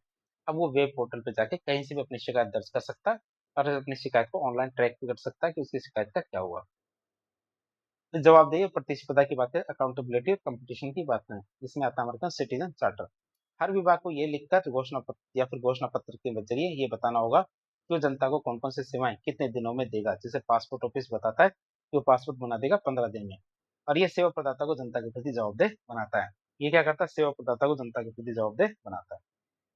अब वो वेब पोर्टल पे जाके कहीं से भी अपनी शिकायत दर्ज कर सकता है और अपनी शिकायत को ऑनलाइन ट्रैक भी कर सकता है कि उसकी शिकायत का क्या हुआ। तो जवाबदेही और प्रतिस्पर्धा की बात करें, अकाउंटेबिलिटी और कंपटीशन की बात करें, जिसमें आता है हमारे पास सिटीजन चार्टर। हर विभाग को ये लिखकर घोषणा पत्र या फिर घोषणा पत्र के जरिए ये बताना होगा कि वो जनता को कौन कौन सी सेवाएं कितने दिनों में देगा। जैसे पासपोर्ट ऑफिस बताता है कि वो पासपोर्ट बना देगा 15 दिन में, और ये सेवा प्रदाता को जनता के प्रति जवाबदेह बनाता है। ये क्या करता है, सेवा प्रदाता को जनता के प्रति जवाबदेह बनाता है।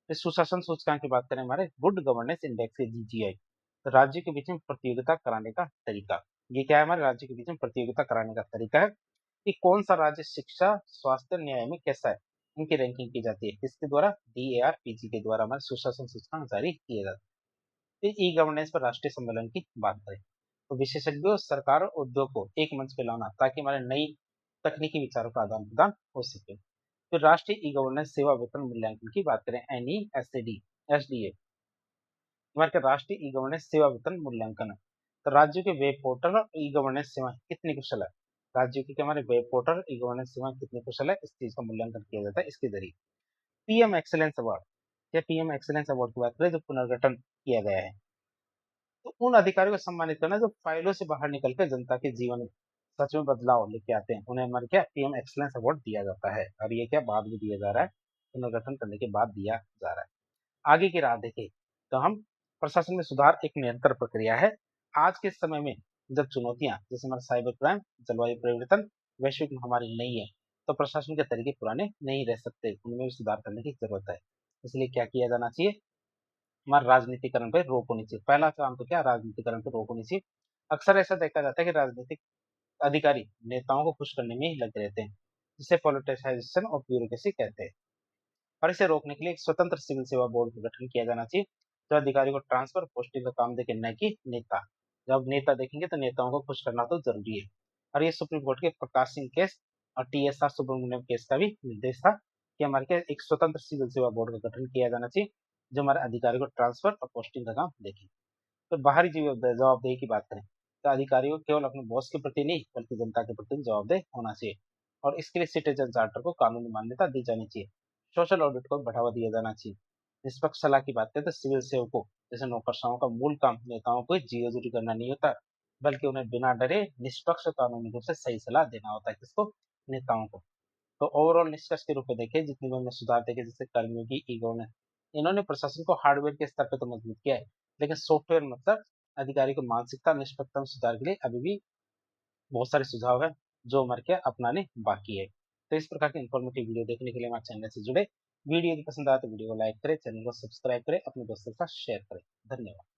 इस सुशासन सूचकांक की बात करें, हमारे गुड गवर्नेंस इंडेक्स के जीजीआई, तो राज्य के बीच में प्रतियोगिता कराने का तरीका। ये क्या है, हमारे राज्य के बीच में प्रतियोगिता कराने का तरीका है कि कौन सा राज्य शिक्षा, स्वास्थ्य, न्याय में कैसा है, इनकी रैंकिंग की जाती है। किसके द्वारा, डीएआरपीजी के द्वारा हमारे सुशासन सूचकांक जारी किए जाते हैं। ई गवर्नेंस पर राष्ट्रीय सम्मेलन की बात करें, तो विशेषज्ञों, सरकार और उद्योग को एक मंच पे लाना ताकि हमारे नई तकनीकी विचारों का आदान प्रदान हो सके। फिर राष्ट्रीय ई गवर्नेंस सेवा वेतन मूल्यांकन की बात करें, एनईएसएडी, एसडीए, हमारे राष्ट्रीय ई गवर्नेंस सेवा वेतन मूल्यांकन है। तो राज्यों के वेब पोर्टल और ई गवर्नेंस सेवाएं कितनी कुशल है, राज्यों की हमारे वेब पोर्टल ई गवर्नेंस सेवाएं कितनी कुशल है, इस चीज का मूल्यांकन किया जाता है इसके जरिए। पीएम एक्सीलेंस अवार्ड, या पीएम एक्सीलेंस अवार्ड की बात करें जो पुनर्गठन किया गया है, तो उन अधिकारियों को सम्मानित करना जो फाइलों से बाहर निकलकर जनता के जीवन में सच में बदलाव लेके आते हैं, उन्हें हमारे क्या पीएम एक्सीलेंस अवार्ड दिया जाता है। और ये क्या बाद में दिया जा रहा है, पुनर्गठन करने के बाद दिया जा रहा है। आगे की राह देखें तो हम प्रशासन में सुधार एक निरंतर प्रक्रिया है। आज के समय में जब चुनौतियां जैसे हमारा साइबर क्राइम, जलवायु परिवर्तन, वैश्विक महामारी नहीं है, तो प्रशासन के तरीके पुराने नहीं रह सकते, उनमें भी सुधार करने की जरूरत है। इसलिए क्या किया जाना चाहिए, हमारा राजनीतिकरण पे रोक होनी चाहिए। पहला काम तो क्या, राजनीतिकरण पे रोक होनी चाहिए। अक्सर ऐसा देखा जाता है कि राजनीतिक अधिकारी नेताओं को खुश करने में ही लगे रहते हैं, जिसे पॉलिटिसाइजेशन और ब्यूरोक्रेसी कहते हैं। और इसे रोकने के लिए एक स्वतंत्र सिविल सेवा बोर्ड का गठन किया जाना चाहिए, जो अधिकारी को ट्रांसफर पोस्टिंग का काम देखे, न कि नेता। जब नेता देखेंगे तो नेताओं को खुश करना तो जरूरी है। और ये सुप्रीम कोर्ट के प्रकाश सिंह केस और टीएसआर सुब्रमण्यम केस का भी निर्देश था कि हमारे क्या एक स्वतंत्र सिविल सेवा बोर्ड का गठन किया जाना चाहिए, जो हमारे अधिकारी को ट्रांसफर और पोस्टिंग का काम देखे। तो बाहरी जवाबदेही की बात करें, तो अधिकारियों को केवल अपने बॉस के प्रति नहीं बल्कि जनता के प्रति जवाबदेह होना चाहिए। और इसके लिए सिटीजन चार्टर को कानूनी मान्यता दी जानी चाहिए। सोशल ऑडिट को बढ़ावा दिया जाना चाहिए। निष्पक्ष सलाह की बात करें तो सिविल सेवकों जैसे नौकरशाहों का मूल काम नेताओं को जीओजूरी करना नहीं होता, बल्कि उन्हें बिना डरे निष्पक्ष कानूनी रूप से सही सलाह देना होता है। किसको, नेताओं को। तो ओवरऑल निष्कर्ष के रूप में देखें, जितने भी हमने सुधार देखे, जैसे कर्मियों की ईगो ने, इन्होंने प्रशासन को हार्डवेयर के स्तर पर तो मजबूत किया है, लेकिन सॉफ्टवेयर मतलब अधिकारी को मानसिकता, निष्पक्षता में सुधार के लिए अभी भी बहुत सारे सुझाव है जो हमारे क्या अपनाने बाकी है। तो इस प्रकार की इन्फॉर्मेटिव वीडियो देखने के लिए हमारे चैनल से जुड़े। वीडियो यदि पसंद आया तो वीडियो को लाइक करें, चैनल को सब्सक्राइब करें, अपने दोस्तों के साथ शेयर करें। धन्यवाद।